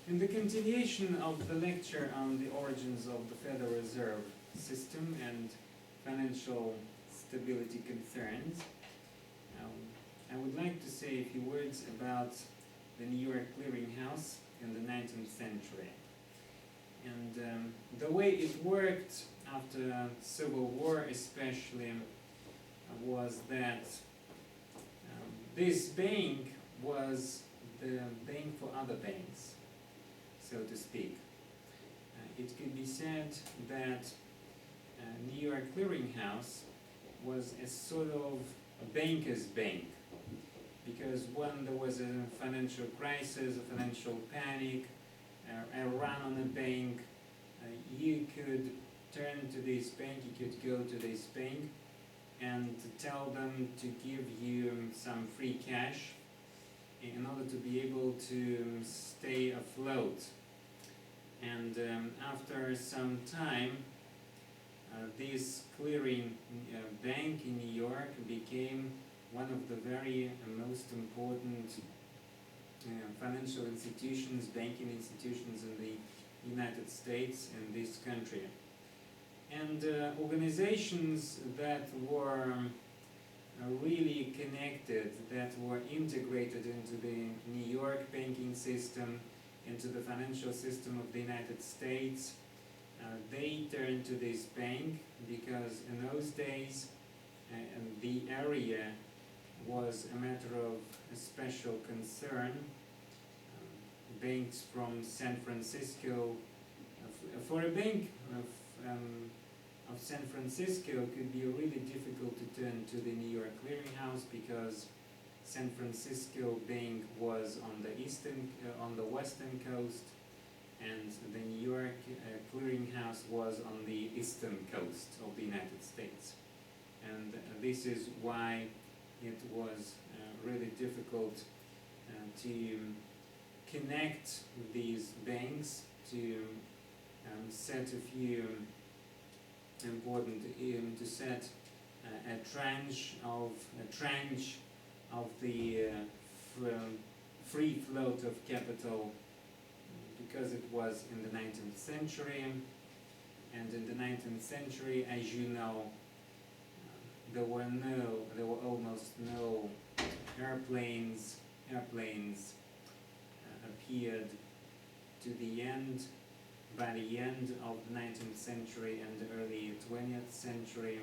In the continuation of the lecture on the origins of the Federal Reserve System and financial stability concerns, I would like to say a few words about the New York Clearinghouse in the 19th century. And the way it worked after Civil War especially was that this bank was the bank for other banks, so to speak. It could be said that New York Clearinghouse was a sort of a banker's bank, because when there was a financial crisis, a financial panic, a run on a bank, you could turn to this bank, you could go to this bank and tell them to give you some free cash in order to be able to stay afloat. And after some time, this clearing bank in New York became one of the very most important financial institutions, banking institutions in the United States and this country. And organizations that were really connected, that were integrated into the New York banking system, into the financial system of the United States, they turned to this bank because in those days the area was a matter of a special concern. Banks from San Francisco, for a bank of San Francisco, it could be really difficult to turn to the New York Clearinghouse because San Francisco Bank was on the western coast, and the New York Clearinghouse was on the eastern coast of the United States. And this is why it was really difficult to connect these banks, to set a few important, to set a tranche of the free float of capital, because it was in the 19th century, and in the 19th century, as you know, there were almost no airplanes appeared to the end. By the end of the 19th century and the early 20th century,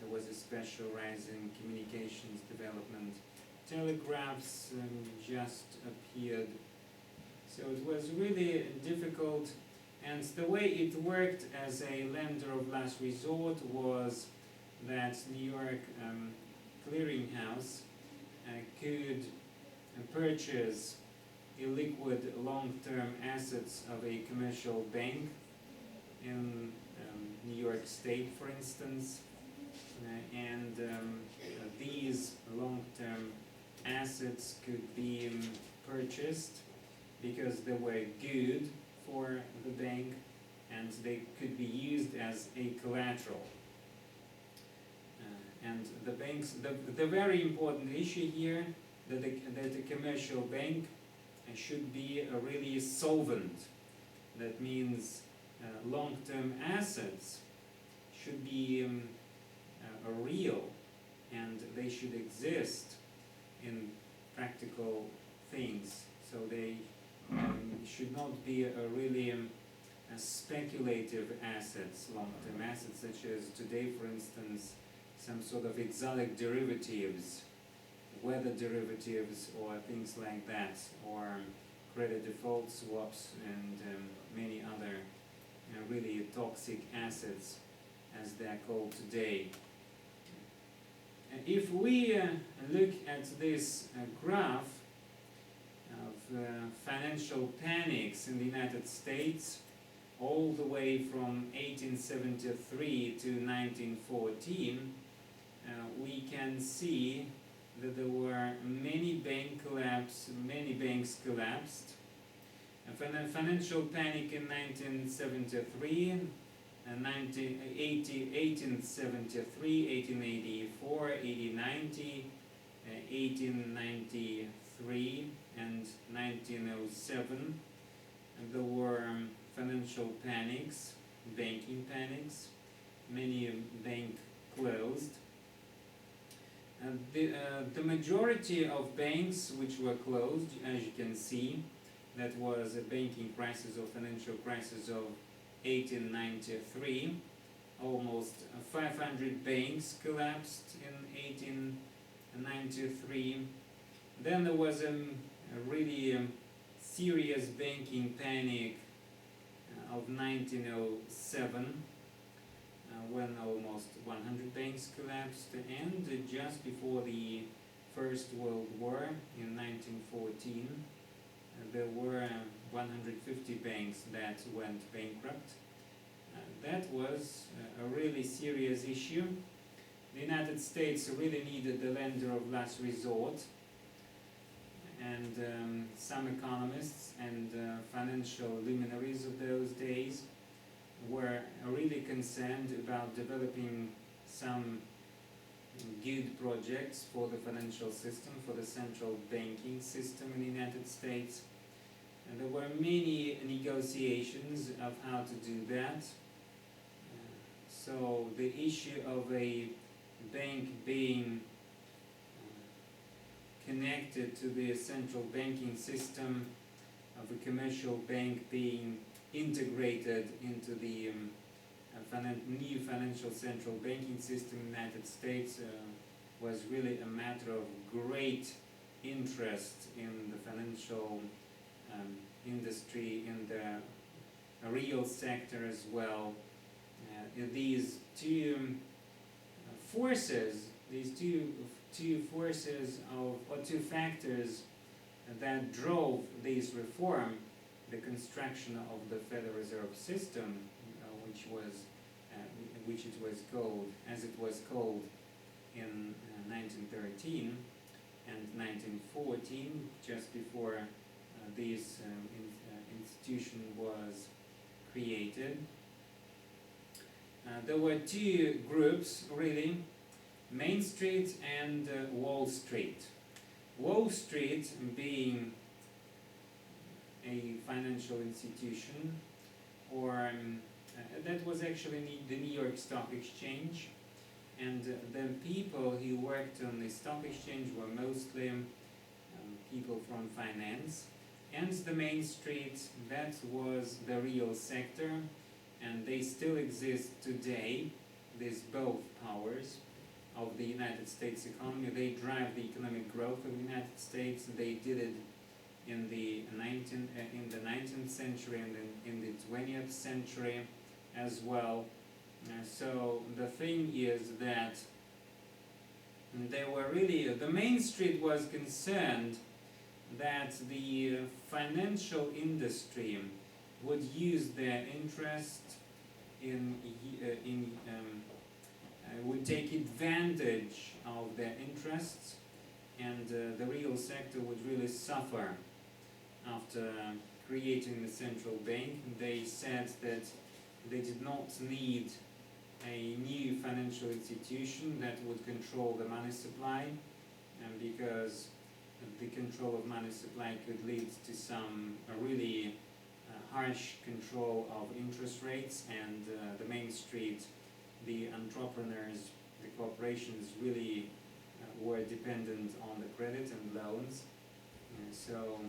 there was a special rise in communications development. Telegraphs just appeared. So it was really difficult, and the way it worked as a lender of last resort was that New York Clearinghouse could purchase illiquid long-term assets of a commercial bank in New York State, for instance, and these long-term assets could be purchased because they were good for the bank and they could be used as a collateral. And the banks, the very important issue here, that the commercial bank should be really solvent. That means long-term assets should be real, and they should exist in practical things. So they should not be really speculative assets, long-term assets, such as today, for instance, some sort of exotic derivatives, weather derivatives or things like that, or credit default swaps and many other really toxic assets, as they're called today. If we look at this graph of financial panics in the United States, all the way from 1873 to 1914, we can see that there were many banks collapsed. A financial panic in 1973, 1873, 1884, 1890, 1893, and 1907. And there were financial panics, banking panics. Many banks closed. And the majority of banks which were closed, as you can see, that was a banking crisis or financial crisis of 1893. Almost 500 banks collapsed in 1893. Then there was a really serious banking panic of 1907, when almost 100 banks collapsed, and just before the First World War in 1914, there were 150 banks that went bankrupt. That was a really serious issue. The United States really needed the lender of last resort, and some economists and financial luminaries of those days were really concerned about developing some good projects for the financial system, for the central banking system in the United States. And there were many negotiations of how to do that. So the issue of a bank being connected to the central banking system, of a commercial bank being integrated into the new financial central banking system in the United States, was really a matter of great interest in the financial industry, in the real sector as well. These two forces, two factors that drove this reform, the construction of the Federal Reserve System, which it was called, as it was called in 1913 and 1914, just before this institution was created. There were two groups, really, Main Street and Wall Street. Wall Street being a financial institution, or that was actually the New York Stock Exchange, and the people who worked on the stock exchange were mostly people from finance. And the Main Street, that was the real sector, and they still exist today. These both powers of the United States economy. They drive the economic growth of the United States. They did it in the 19th century and in the 20th century as well. So the thing is that they were really, the Main Street was concerned that the financial industry would use their interest would take advantage of their interests, and the real sector would really suffer after creating the central bank. They said that they did not need a new financial institution that would control the money supply, because the control of money supply could lead to some really harsh control of interest rates, and the Main Street, the entrepreneurs, the corporations really were dependent on the credit and loans, so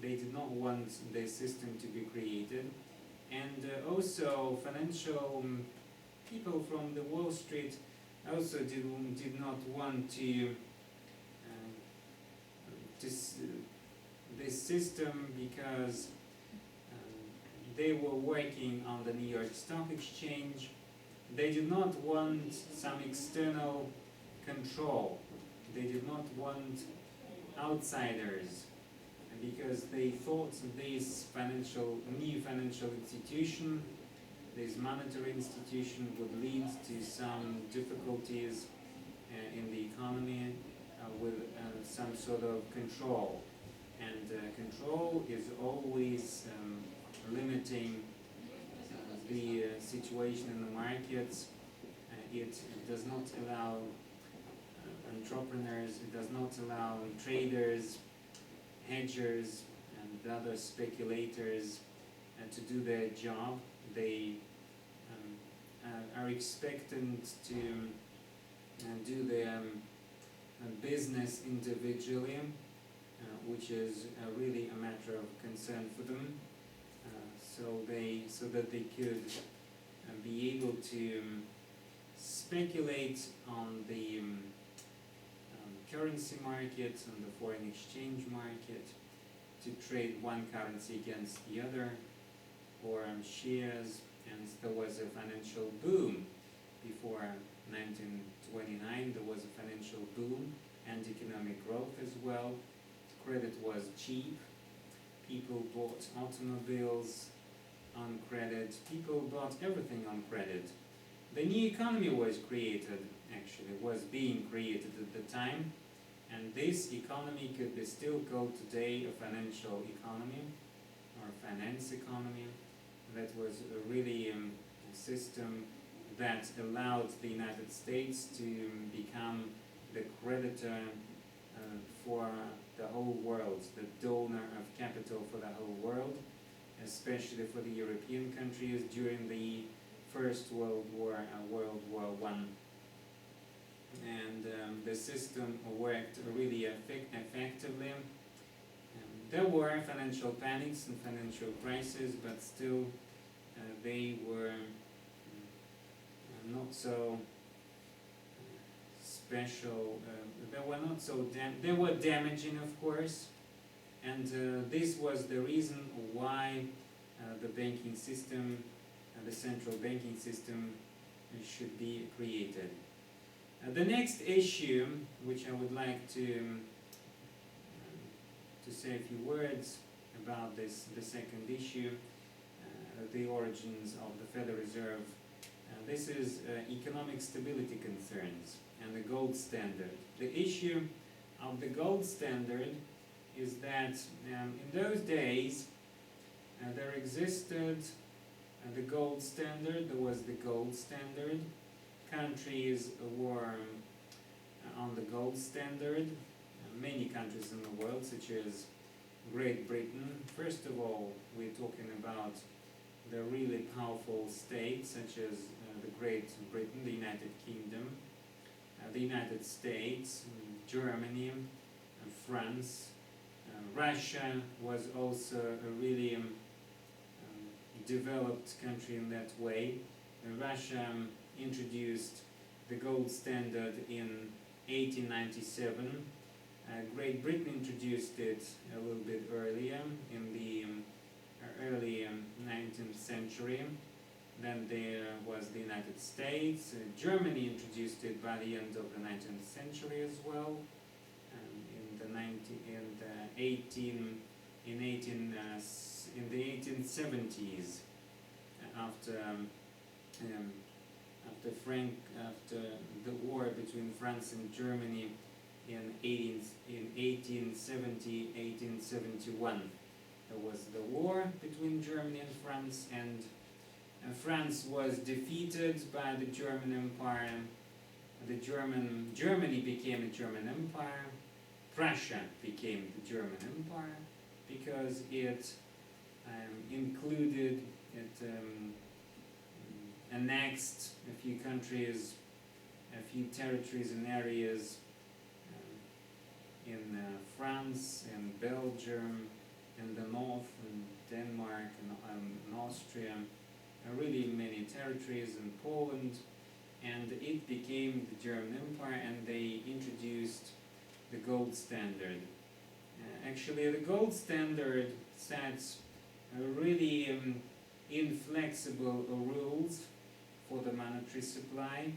they did not want the system to be created. And also financial people from the Wall Street also did not want to this system, because they were working on the New York Stock Exchange. They did not want some external control. They did not want outsiders, because they thought this new financial institution, this monetary institution, would lead to some difficulties in the economy with some sort of control. And control is always limiting the situation in the markets. It does not allow entrepreneurs, it does not allow traders, hedgers, and other speculators to do their job. They are expected to do their business individually, which is really a matter of concern for them. So that they could be able to speculate on the currency market, on the foreign exchange market, to trade one currency against the other, or shares. And there was a financial boom before 1929. There was a financial boom and economic growth as well. Credit was cheap. People bought automobiles on credit. People bought everything on credit. The new economy was created, actually, was being created at the time, and this economy could be still called today a financial economy or finance economy. That was really a system that allowed the United States to become the creditor for the whole world, the donor of capital for the whole world, especially for the European countries during the First World War, World War I. And the system worked really effectively. There were financial panics and financial crises, but still they were not so special. They were not so they were damaging, of course, and this was the reason why the banking system, the central banking system, should be created. The next issue, which I would like to say a few words about this, the second issue, the origins of the Federal Reserve. This is economic stability concerns and the gold standard. The issue of the gold standard is that in those days there existed the gold standard. There was the gold standard. Countries were on the gold standard. Many countries in the world, such as Great Britain. First of all, we're talking about the really powerful states, such as the Great Britain, the United Kingdom, the United States, Germany, France. Russia was also a really developed country in that way. Russia introduced the gold standard in 1897. Great Britain introduced it a little bit earlier, in the early 19th century. Then there was the United States. Germany introduced it by the end of the 19th century as well. In the 1870s, after the war between France and Germany in 1870, 1871. There was the war between Germany and France, and France was defeated by the German Empire. Germany became a German Empire. Prussia became the German Empire because it annexed a few countries, a few territories and areas in France and Belgium, in the north, and Denmark and Austria, really many territories in Poland, and it became the German Empire, and they introduced the gold standard. Actually, the gold standard sets really inflexible rules for the monetary supply,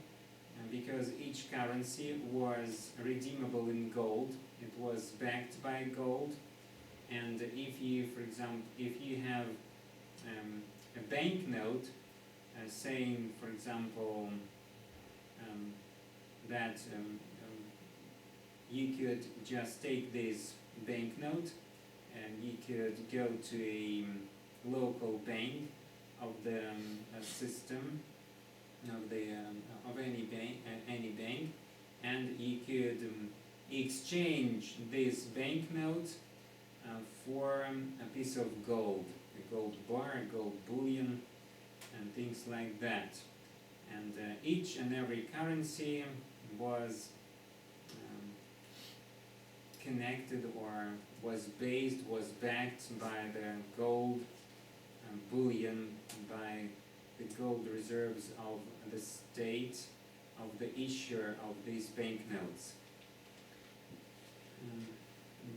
because each currency was redeemable in gold. It was backed by gold, and if you, for example, if you have a banknote saying, for example, that you could just take this banknote and you could go to a local bank of the system of any bank, and you could exchange this banknote for a piece of gold. a gold bar, a gold bullion, and things like that. And each and every currency was connected or was backed by the gold bullion, by the gold reserves of the state, of the issuer of these banknotes.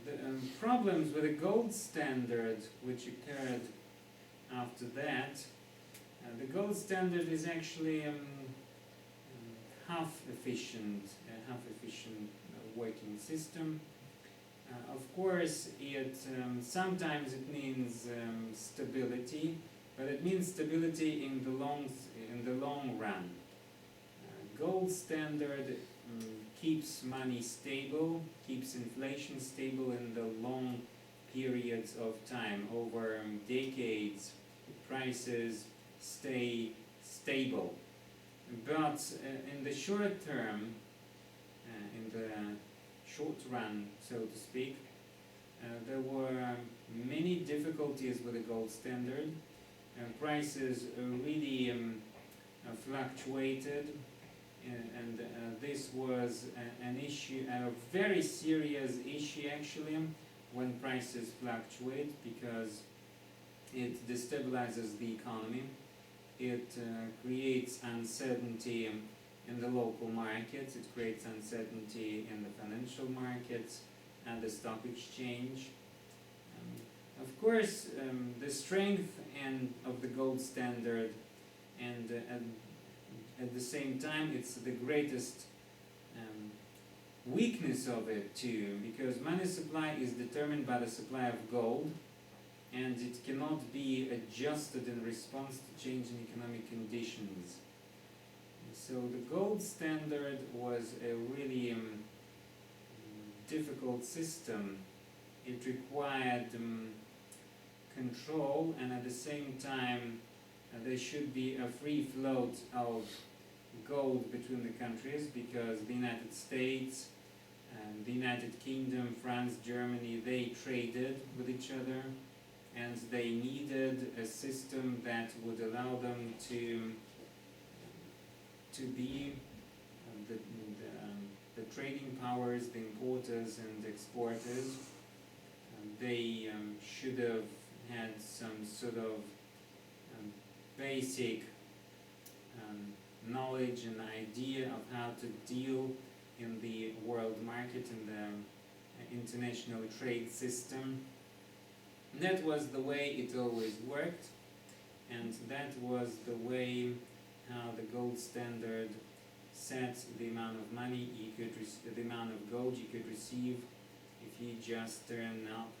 The problems with the gold standard which occurred after that, the gold standard is actually half efficient working system. Of course, it sometimes it means stability, but it means stability in the long run. Gold standard keeps money stable, keeps inflation stable in the long periods of time. Over decades, prices stay stable. But in the short term, in the short run, so to speak, there were many difficulties with the gold standard. Prices really fluctuated, and this was an issue, a very serious issue actually, when prices fluctuate, because it destabilizes the economy, it creates uncertainty in the local markets, it creates uncertainty in the financial markets and the stock exchange. Of course, the strength of the gold standard, and at the same time it's the greatest weakness of it too, because money supply is determined by the supply of gold, and it cannot be adjusted in response to changing economic conditions. So the gold standard was a really difficult system. It required control, and at the same time there should be a free float of gold between the countries, because the United States, the United Kingdom, France, Germany, they traded with each other, and they needed a system that would allow them to be the trading powers, the importers and exporters. They should have had some sort of basic knowledge and idea of how to deal in the world market, in the international trade system. That was the way it always worked, and that was the way how the gold standard set the amount of money you could the amount of gold you could receive if you just turn up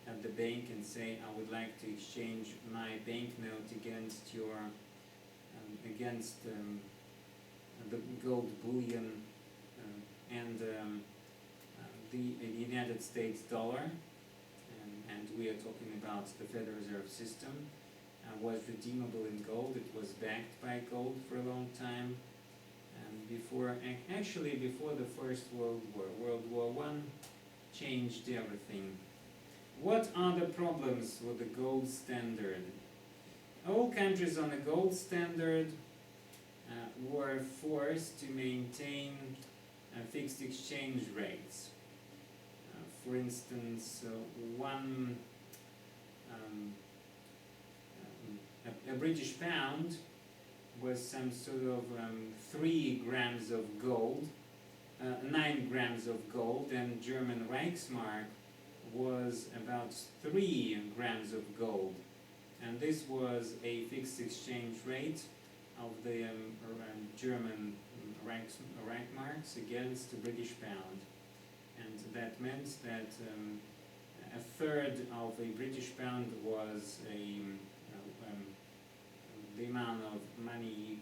at the bank and say, I would like to exchange my banknote against your the gold bullion and the United States dollar, and we are talking about the Federal Reserve System, was redeemable in gold. It was backed by gold for a long time. Before the First World War, World War I changed everything. What are the problems with the gold standard? All countries on the gold standard were forced to maintain fixed exchange rates. For instance, a British pound was some sort of 3 grams of gold, 9 grams of gold, and German Reichsmark was about 3 grams of gold. And this was a fixed exchange rate of the German Reichsmarks against the British pound. And that meant that a third of a British pound was the amount of money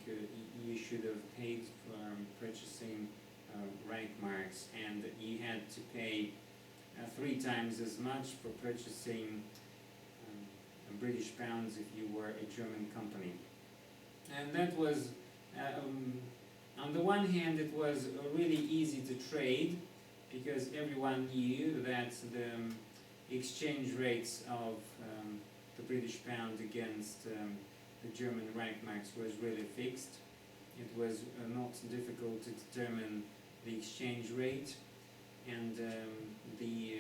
you should have paid for purchasing Reichsmarks, and you had to pay 3 times as much for purchasing British pounds if you were a German company. And that was, on the one hand, it was really easy to trade, because everyone knew that the exchange rates of the British pound against the German Reichsmarks was really fixed. It was not difficult to determine the exchange rate, and the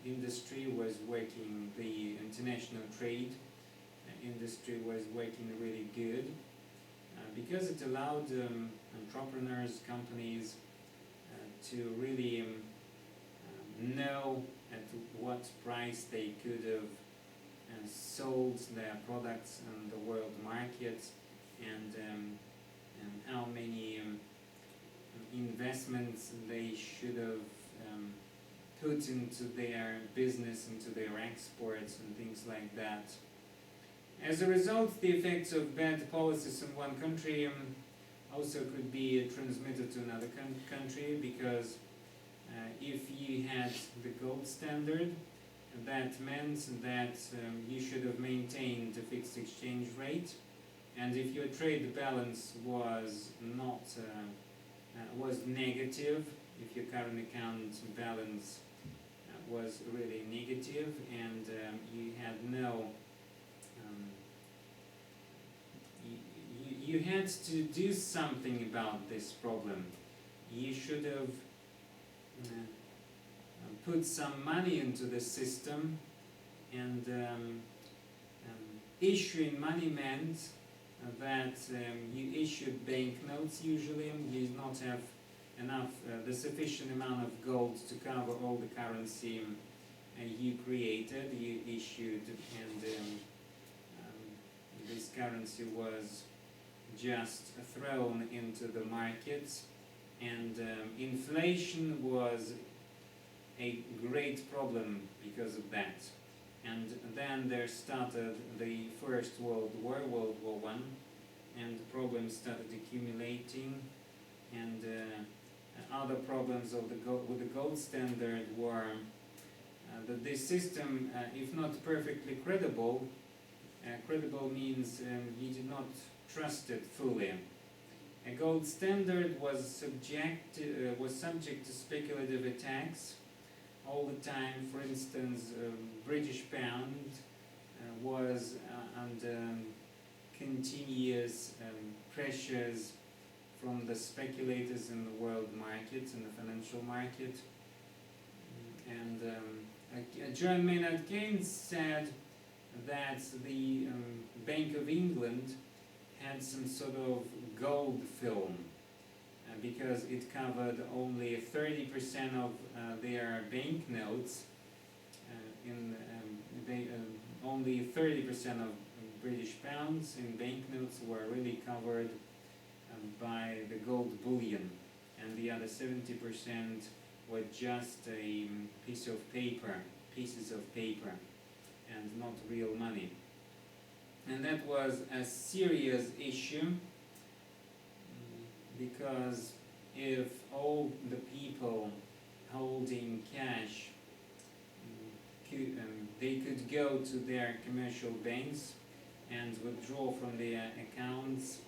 industry was working, the international trade industry was working really good, because it allowed entrepreneurs, companies to really know at what price they could have sold their products on the world market, and how many investments they should have put into their business, into their exports and things like that. As a result, the effects of bad policies in one country also could be transmitted to another country, because if you had the gold standard, that meant that you should have maintained a fixed exchange rate, and if your trade balance was not was negative, if your current account balance was really negative, and you had no you had to do something about this problem. You should have put some money into the system, and issuing money meant that you issued banknotes usually. You did not have enough, the sufficient amount of gold to cover all the currency you created, you issued, and this currency was just thrown into the markets, and inflation was a great problem because of that. And then there started the First World War, World War I, and problems started accumulating, and other problems of with the gold standard were that this system, if not perfectly credible, credible means you did not trust it fully. A gold standard was subject to speculative attacks all the time. For instance, British pound was under continuous pressures from the speculators in the world markets, in the financial market. And John Maynard Keynes said that the Bank of England had some sort of gold film, because it covered only 30% of their banknotes. Only 30% of British pounds in banknotes were really covered by the gold bullion, and the other 70% were just a pieces of paper, and not real money. And that was a serious issue, because if all the people holding cash they could go to their commercial banks and withdraw from their accounts,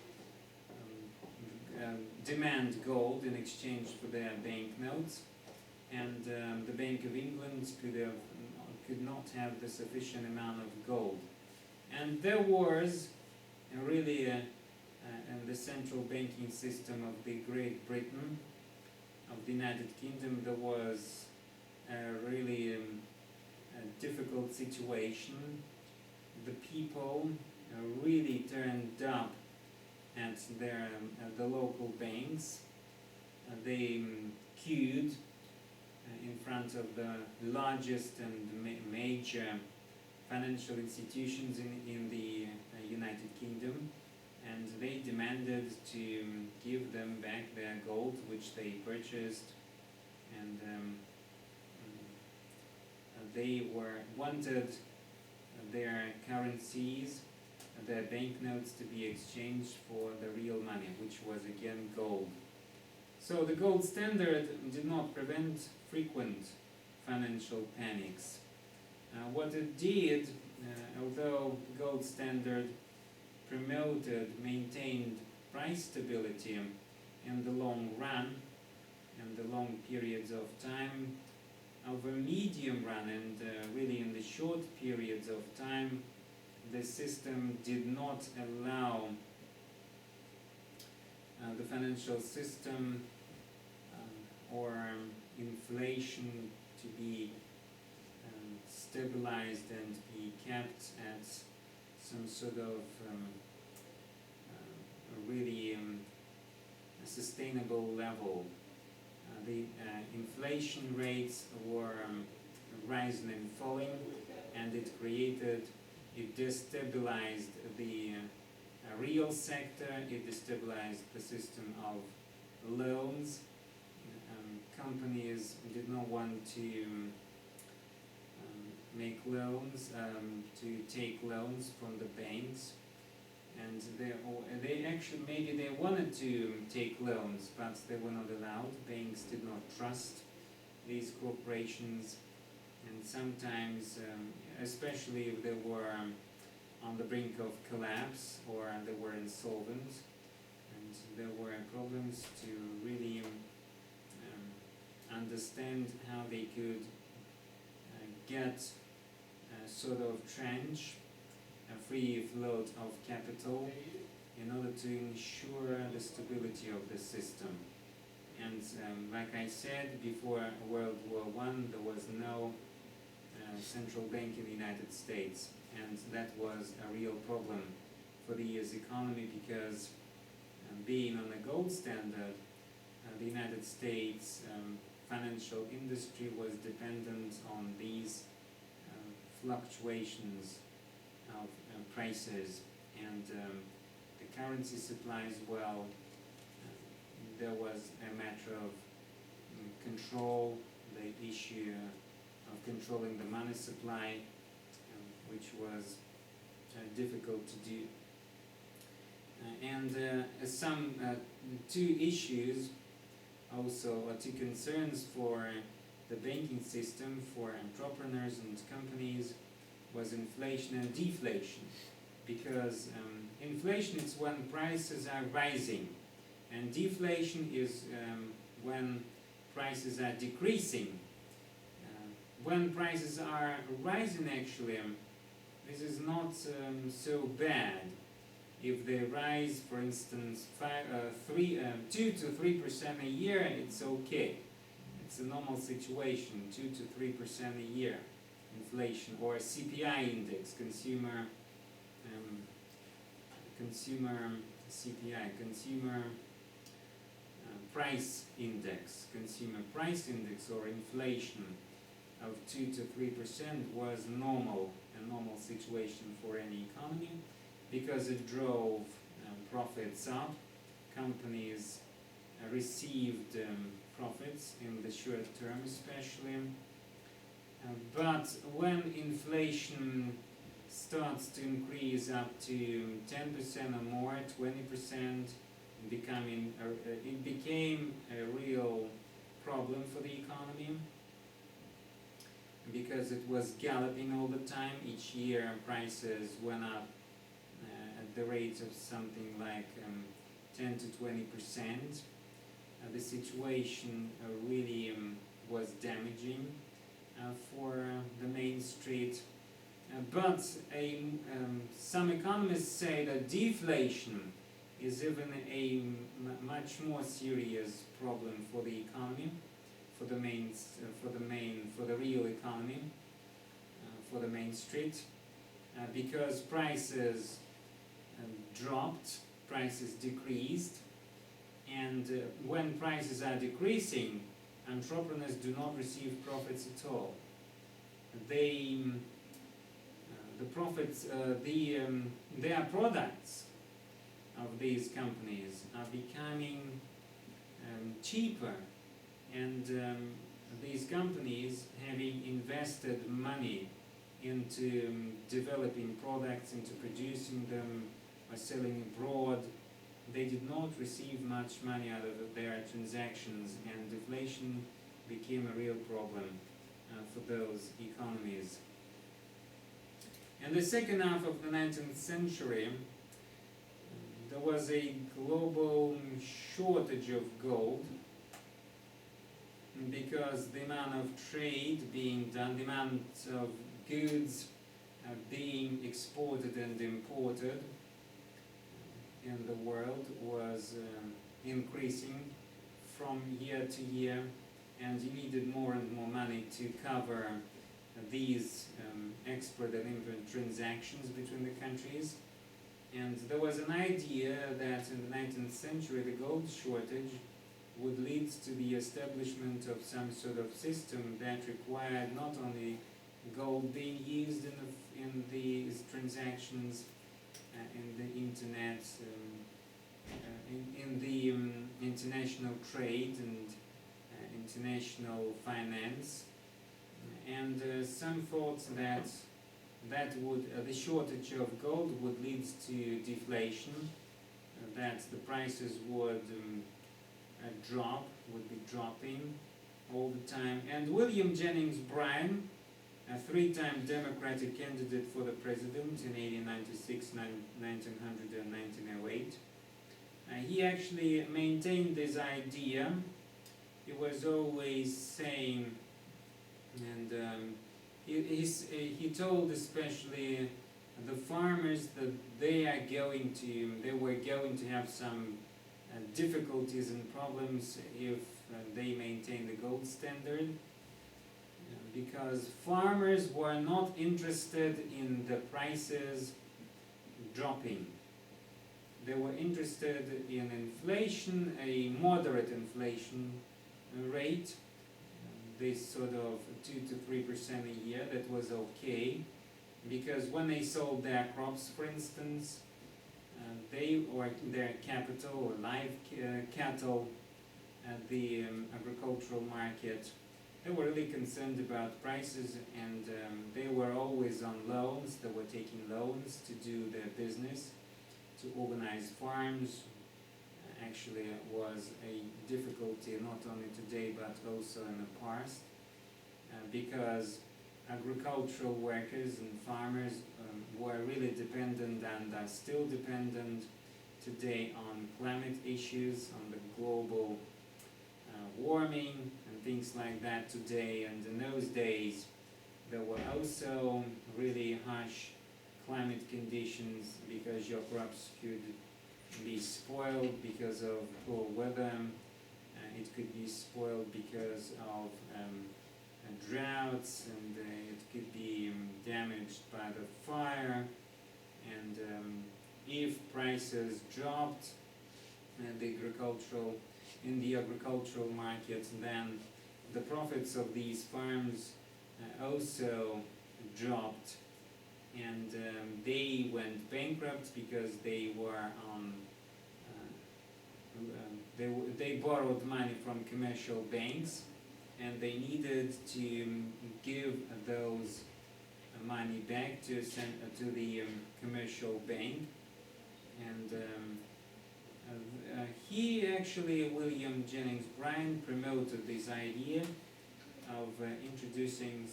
demand gold in exchange for their banknotes, and the Bank of England could not have the sufficient amount of gold. And there was really in the central banking system of the Great Britain, of the United Kingdom, there was really a difficult situation. The people really turned up at the local banks. They queued in front of the largest and major financial institutions in the United Kingdom, and they demanded to give them back their gold which they purchased, and they wanted their currencies, their banknotes, to be exchanged for the real money, which was again gold. So the gold standard did not prevent frequent financial panics. What it did, although the gold standard maintained price stability in the long run, in the long periods of time, over medium run and really in the short periods of time, the system did not allow the financial system or inflation to be stabilized and be kept at some sort of really sustainable level. The inflation rates were rising and falling, and it destabilized the real sector, it destabilized the system of loans. Companies did not want to make loans, to take loans from the banks, and they actually, maybe they wanted to take loans, but they were not allowed. Banks did not trust these corporations, and sometimes, especially if they were on the brink of collapse or they were insolvent, and there were problems to really understand how they could get a sort of trench, a free float of capital in order to ensure the stability of the system. And like I said, before World War I, there was no central bank in the United States, and that was a real problem for the US economy because being on a gold standard, the United States financial industry was dependent on these fluctuations of prices, and the currency supply as well. There was a matter of control, the issue of controlling the money supply, which was difficult to do. And some two issues also, or two concerns for the banking system for entrepreneurs and companies was inflation and deflation. Because inflation is when prices are rising, and deflation is when prices are decreasing. When prices are rising, actually, this is not so bad. If they rise, for instance, 2 to 3% a year, it's okay. It's a normal situation, 2 to 3% a year inflation, or CPI index, consumer CPI, consumer price index, or inflation of 2 to 3% was normal, a normal situation for any economy, because it drove profits up. Companies received profits in the short term especially. But when inflation starts to increase up to 10% or more, 20%, it became a real problem for the economy, because it was galloping all the time. Each year prices went up at the rate of something like 10 to 20%. The situation really was damaging for the main street. But some economists say that deflation is even a much more serious problem for the economy, for the real economy, for the main street, because prices dropped, prices decreased, and when prices are decreasing, entrepreneurs do not receive profits at all. Their products of these companies are becoming cheaper, and these companies, having invested money into developing products, into producing them or selling abroad, they did not receive much money out of their transactions, and deflation became a real problem for those economies. In the second half of the 19th century, there was a global shortage of gold, because the amount of trade being done, the amount of goods being exported and imported in the world was increasing from year to year, and you needed more and more money to cover these export and import transactions between the countries. And there was an idea that in the 19th century the gold shortage would lead to the establishment of some sort of system that required not only gold being used in these transactions, in the internet, in the international trade and international finance, and some thought that the shortage of gold would lead to deflation, that the prices would would be dropping all the time. And William Jennings Bryan, a three-time Democratic candidate for the president in 1896, 1900 and 1908, he actually maintained this idea. He was always saying, and he told especially the farmers that they were going to have some difficulties and problems if they maintain the gold standard, because farmers were not interested in the prices dropping. They were interested in inflation, a moderate inflation rate, this sort of 2 to 3% a year. That was okay, because when they sold their crops, for instance, or their capital or live cattle at the agricultural market, they were really concerned about prices, and they were always on loans. They were taking loans to do their business, to organize farms. Actually, it was a difficulty not only today but also in the past, because agricultural workers and farmers were really dependent and are still dependent today on climate issues, on the global warming and things like that today. And in those days there were also really harsh climate conditions, because your crops could be spoiled because of poor weather, it could be spoiled because of droughts, and it could be damaged by the fire. And if prices dropped in the agricultural markets, then the profits of these farms also dropped, and they went bankrupt because they were on they borrowed money from commercial banks, and they needed to give those money back to the commercial bank. And William Jennings Bryan, promoted this idea of introducing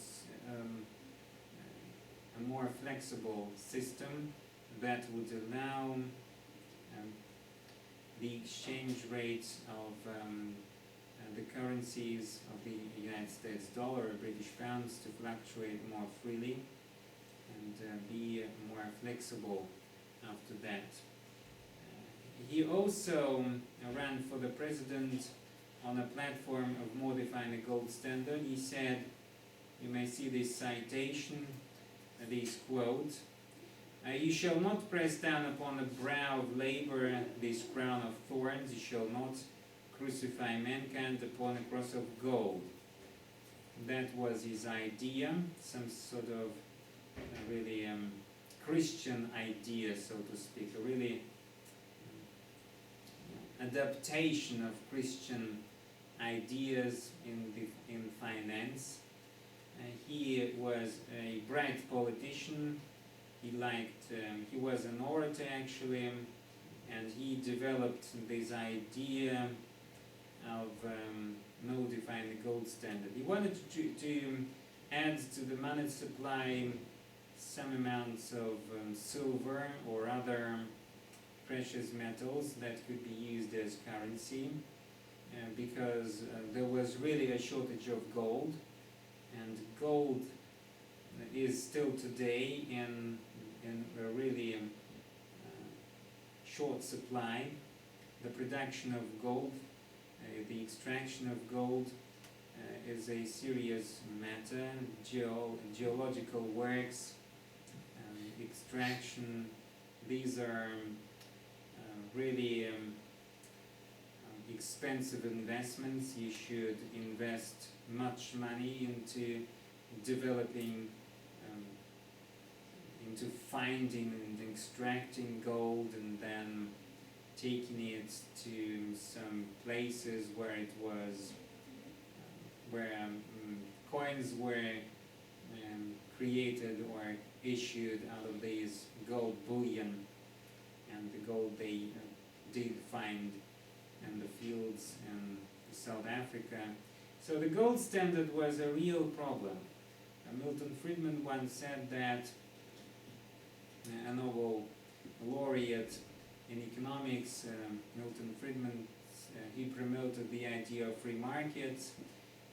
a more flexible system that would allow the exchange rates of the currencies of the United States dollar or British pounds to fluctuate more freely and be more flexible after that. He also ran for the president on a platform of modifying the gold standard. He said, you may see this citation, this quote, "You shall not press down upon the brow of labor this crown of thorns, you shall not crucify mankind upon a cross of gold." That was his idea, some sort of really Christian idea, so to speak, a really adaptation of Christian ideas in finance. He was a bright politician. He was an orator actually, and he developed this idea of modifying the gold standard. He wanted to add to the money supply some amounts of silver or other precious metals that could be used as currency. because there was really a shortage of gold, and gold is still today in a really short supply. The production of gold, the extraction of gold is a serious matter. Geological works, extraction, these are really expensive investments. You should invest much money into developing, into finding and extracting gold, and then taking it to some places where it was, where coins were created or issued out of these gold bullion, and the gold they did find in the fields in South Africa. So the gold standard was a real problem. Milton Friedman once said that a Nobel laureate in economics, Milton Friedman, he promoted the idea of free markets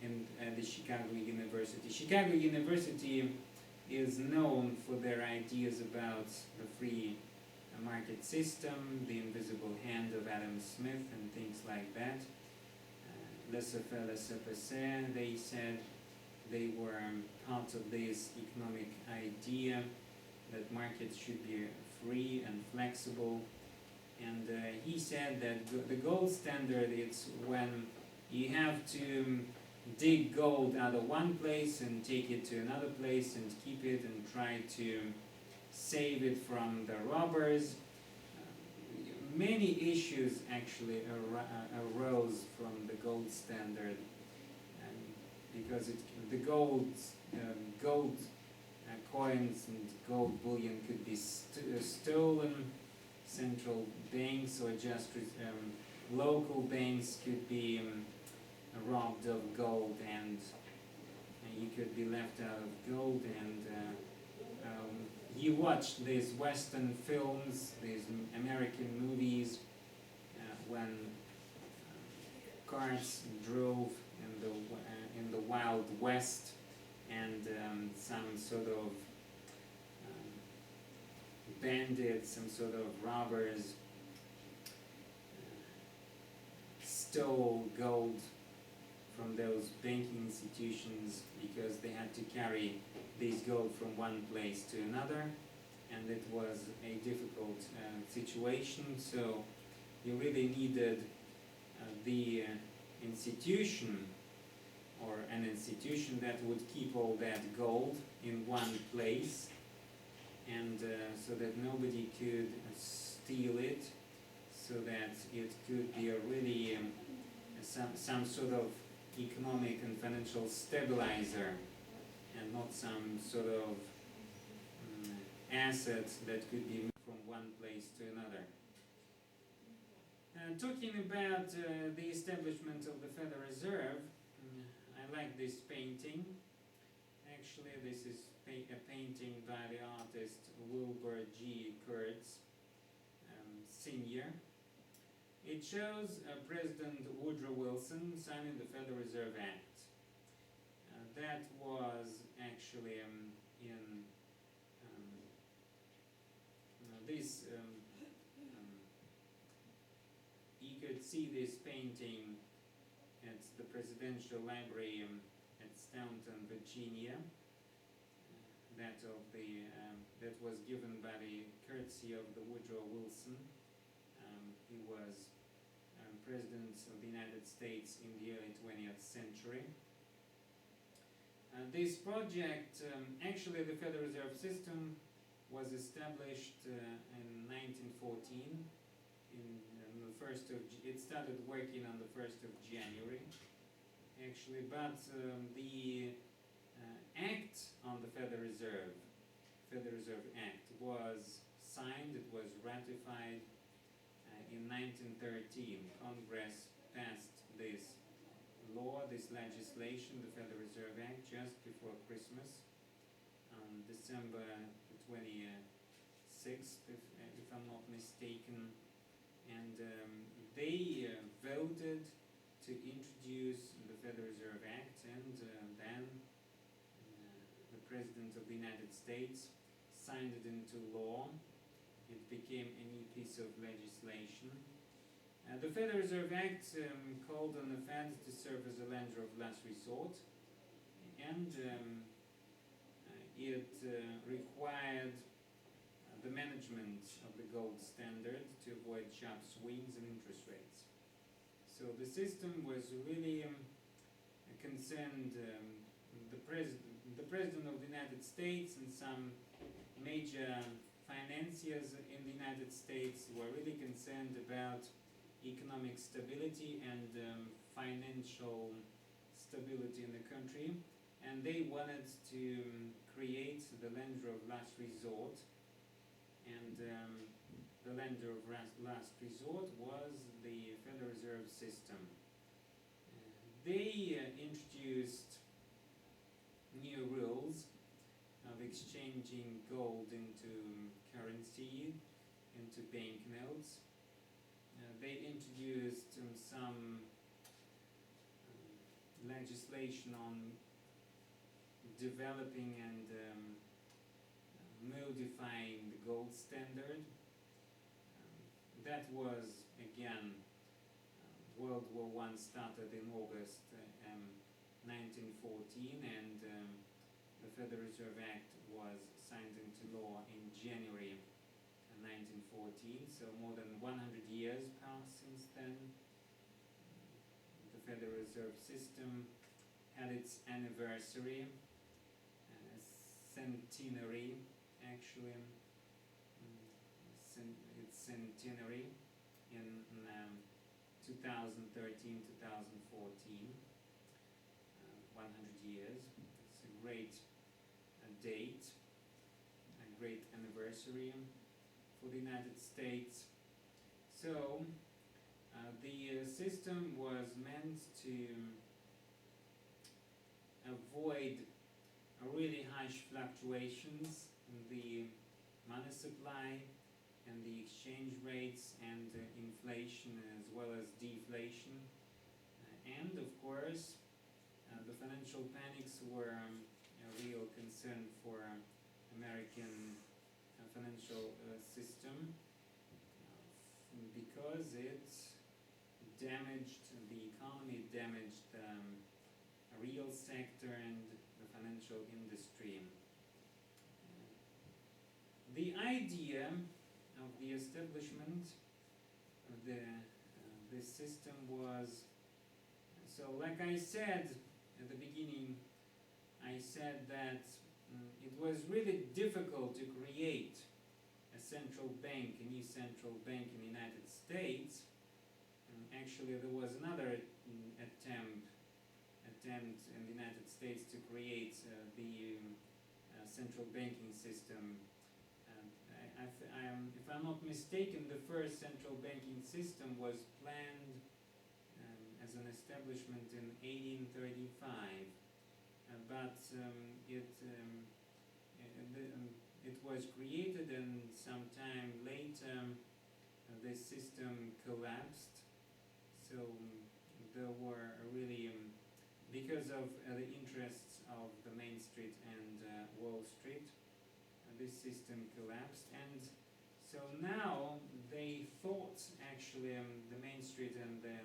in the Chicago University. Chicago University is known for their ideas about the free market system, the invisible hand of Adam Smith, and things like that. Laissez-faire, laissez-passer, they said. They were part of this economic idea that markets should be free and flexible. And he said that the gold standard is when you have to dig gold out of one place and take it to another place and keep it and try to save it from the robbers. Many issues actually arose from the gold standard, because the gold coins and gold bullion could be stolen. Central banks or just local banks could be robbed of gold, and you could be left out of gold. And you watch these Western films, these American movies, when cars drove in the Wild West, and some sort of bandits, some sort of robbers stole gold from those banking institutions because they had to carry this gold from one place to another, and it was a difficult situation. So you really needed the institution, or an institution that would keep all that gold in one place, and so that nobody could steal it, so that it could be a really some sort of economic and financial stabilizer, and not some sort of asset that could be moved from one place to another. Talking about the establishment of the Federal Reserve, I like this painting. Actually, this is a painting by the artist Wilbur G. Kurtz, Sr. It shows President Woodrow Wilson signing the Federal Reserve Act. That was actually in this. You could see this painting at the Presidential Library at Staunton, Virginia. That was given by the courtesy of the Woodrow Wilson. He was President of the United States in the early 20th century. This project, actually the Federal Reserve System was established in 1914. It started working on the 1st of January, actually, but the Act on the Federal Reserve Act, was signed, it was ratified in 1913. Congress passed this law, this legislation, the Federal Reserve Act, just before Christmas, on December 26th, if I'm not mistaken. And they voted to introduce the Federal Reserve Act, and then the President of the United States signed it into law. It became a new piece of legislation. The Federal Reserve Act called on the Fed to serve as a lender of last resort, and it required the management of the gold standard to avoid sharp swings in interest rates. So the system was really concerned the President of the United States and some major financiers in the United States were really concerned about economic stability and financial stability in the country, and they wanted to create the lender of last resort, and the lender of last resort was the Federal Reserve System. They introduced new rules of exchanging gold into currency, into banknotes. They introduced some legislation on developing and modifying the gold standard. That was, again, World War I started in August 1914, and the Federal Reserve Act was signed into law in January 1914, so more than 100 years passed since then. The Federal Reserve System had its anniversary, centenary, actually, its centenary in 2013, 2014, 100 years. It's a great date, a great anniversary for the United States. So the system was meant to avoid really harsh fluctuations in the money supply and the exchange rates and inflation as well as deflation. And of course, the financial panics were a real concern for American financial system because it damaged the economy, damaged the real sector and the financial industry. The idea of the establishment of this system was, so like I said at the beginning, I said that it was really difficult to create a central bank, a new central bank in the United States. Actually, there was another attempt in the United States to create the central banking system. If I'm not mistaken, the first central banking system was planned as an establishment in 1835, but it was created, and sometime later this system collapsed. So there were really, because of the interests of the Main Street and Wall Street, this system collapsed. And so now they thought, actually, the Main Street and the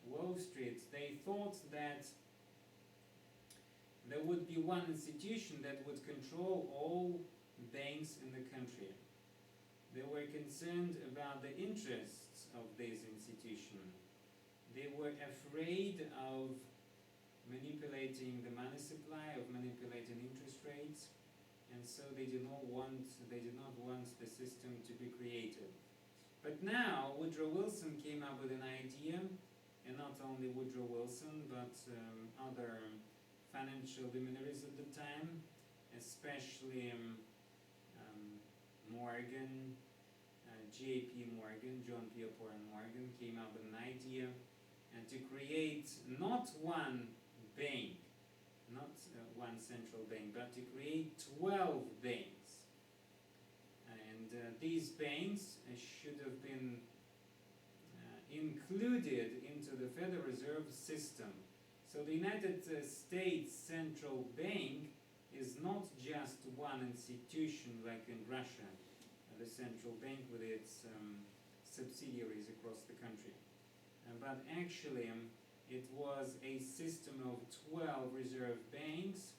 Wall Street, they thought that there would be one institution that would control all banks in the country. They were concerned about the interests of this institution. They were afraid of manipulating the money supply, of manipulating interest rates, and so they did not want the system to be created. But now Woodrow Wilson came up with an idea, and not only Woodrow Wilson, but other financial luminaries at the time, especially Morgan, J.P. Morgan, John Pierpont Morgan, came up with an idea to create not one bank, not one central bank, but to create 12 banks. And these banks should have been included into the Federal Reserve System. So the United States Central Bank is not just one institution like in Russia, the central bank with its subsidiaries across the country. But actually it was a system of 12 reserve banks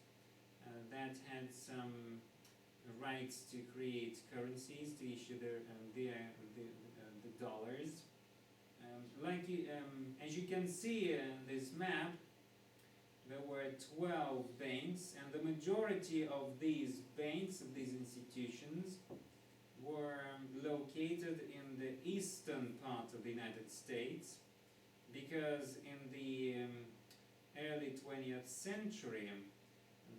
that had some rights to create currencies, to issue the dollars. As you can see in this map, there were 12 banks, and the majority of these banks, of these institutions, were located in the eastern part of the United States, because in the early 20th century,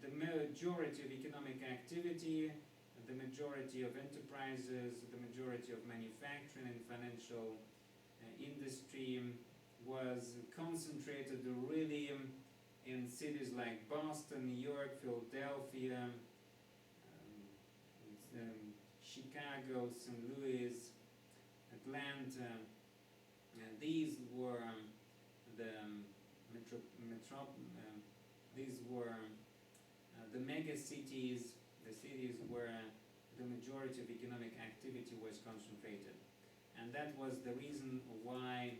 the majority of economic activity, the majority of enterprises, the majority of manufacturing and financial industry was concentrated really in cities like Boston, New York, Philadelphia, Chicago, St. Louis, Atlanta. These were the mega cities, the cities where the majority of economic activity was concentrated. And that was the reason why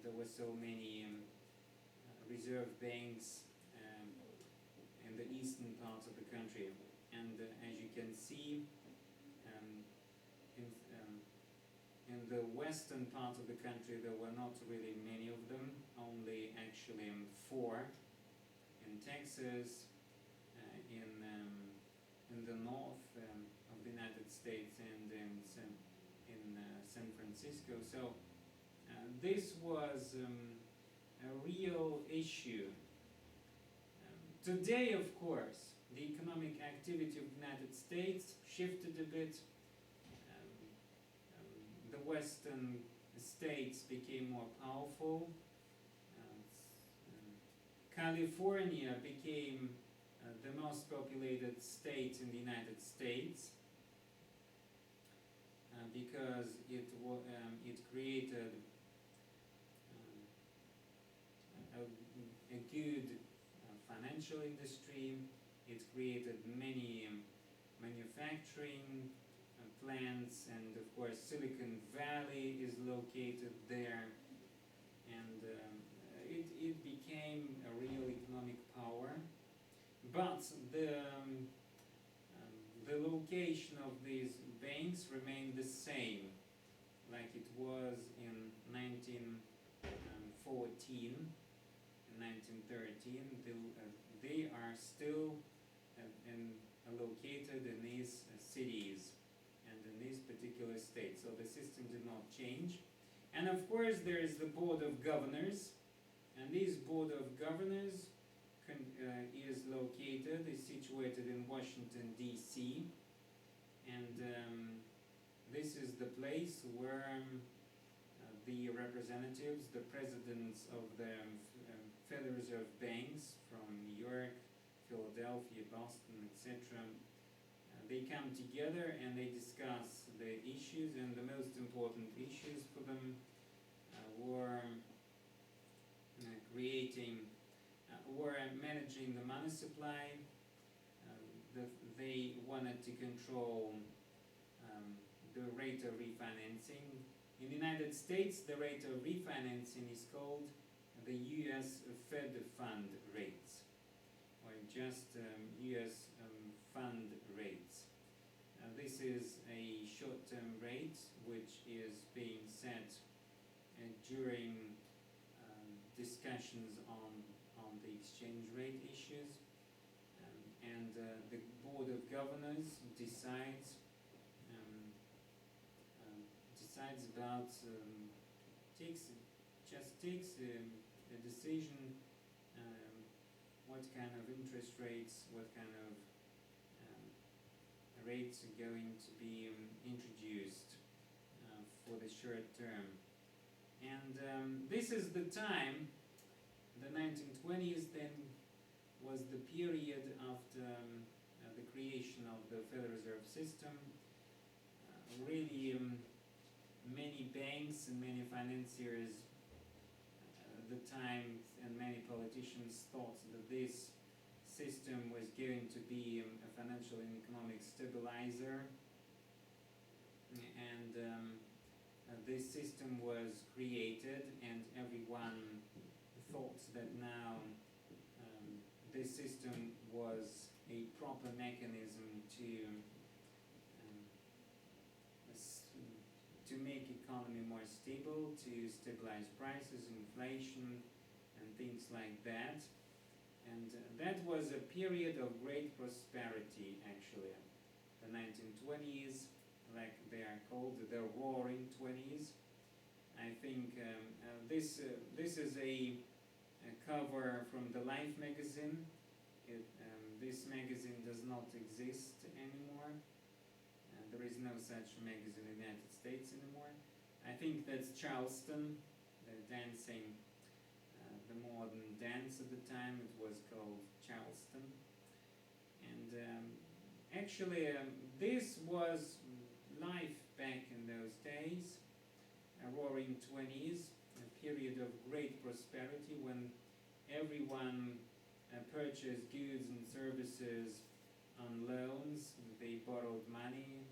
there were so many reserve banks in the eastern parts of the country. And as you can see, in the western part of the country there were not really many of them, only actually 4 in Texas, in the north of the United States, and in San Francisco. So this was a real issue. Today, of course, the economic activity of the United States shifted a bit. The western states became more powerful. California became the most populated state in the United States because it created a good financial industry. It created many manufacturing plants, and of course Silicon Valley is located there, and it became a real economic power. But the location of these banks remained the same, like it was in 1914 and 1913. They are still located in these cities and in these particular states. So the system did not change. And of course there is the Board of Governors, and this Board of Governors is situated in Washington, D.C., and this is the place where the representatives, the presidents of the Federal Reserve banks from New York, Philadelphia, Boston, etc., they come together and they discuss the issues, and the most important issues for them were managing the money supply. They wanted to control the rate of refinancing. In the United States, the rate of refinancing is called the U.S. Fed Fund rates, or just U.S. fund rates. This is a short-term rate which is being set during discussions on the exchange rate issues, and the Board of Governors decides about takes a decision what kind of interest rates, what kind of rates are going to be introduced for the short term. And this is the time, the 1920s then was the period after the creation of the Federal Reserve System. Really many banks banks and many financiers at the time and many politicians thought that this system was going to be a financial and economic stabilizer, and this system was created, and everyone thought that now this system was a proper mechanism to make economy more stable, to stabilize prices, inflation, and things like that. And that was a period of great prosperity, actually. The 1920s, like they are called, the Roaring 20s. I think this is a cover from the Life magazine. This magazine does not exist anymore. There is no such magazine in the United States anymore. I think that's Charleston, the dancing, the modern dance at the time. It was called Charleston. And actually, this was life back in those days, a Roaring 20s, a period of great prosperity when everyone purchased goods and services on loans. They borrowed money,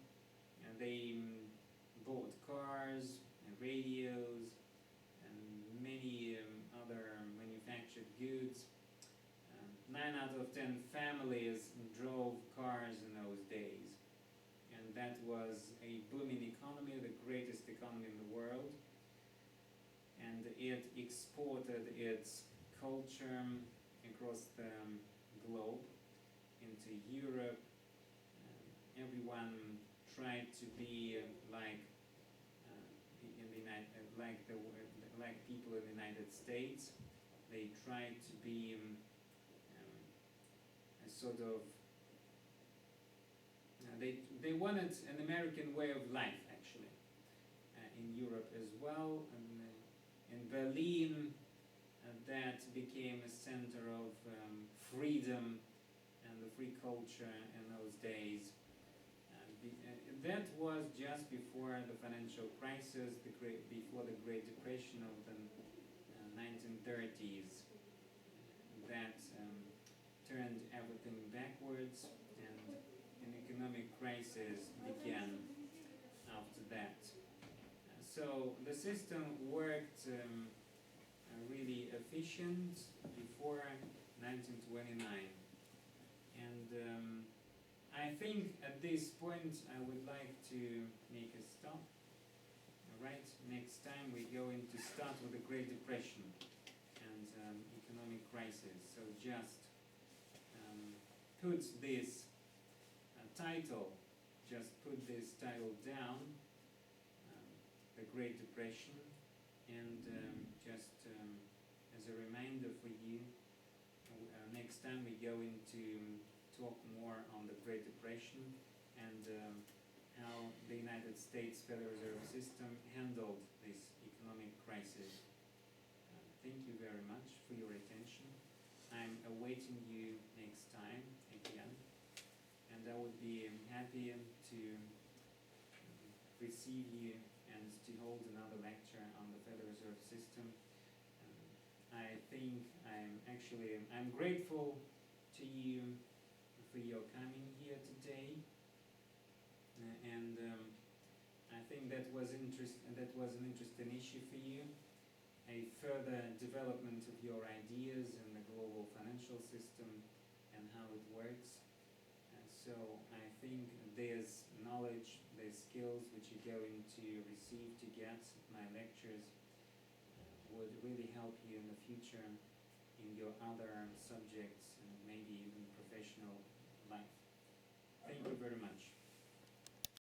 and they bought cars and radios and many other manufactured goods. 9 out of 10 families drove cars in those days, and that was a booming economy, the greatest economy in the world, and it exported its culture across the globe into Europe. Everyone tried to be like like people in the United States. They tried to be a sort of they wanted an American way of life, actually, in Europe as well. And in Berlin, that became a center of freedom and the free culture in those days. That was just before the financial crisis, before the Great Depression of the 1930s. That turned everything backwards, and an economic crisis began after that. So the system worked really efficient before 1929, and I think at this point I would like to make a stop. Alright, next time we're going to start with the Great Depression and economic crisis. So just put this title down, the Great Depression, and just as a reminder for you, next time we're going to talk more on the Great Depression and how the United States Federal Reserve System handled this economic crisis. Thank you very much for your attention. I'm awaiting you next time again, and I would be happy to receive you and to hold another lecture on the Federal Reserve System. I think I'm grateful to you for your coming here today, and I think that was an interesting issue for you, a further development of your ideas in the global financial system and how it works. So I think there's knowledge, there's skills which you're going to receive to get my lectures would really help you in the future in your other subjects and maybe even professional life. Thank you very much.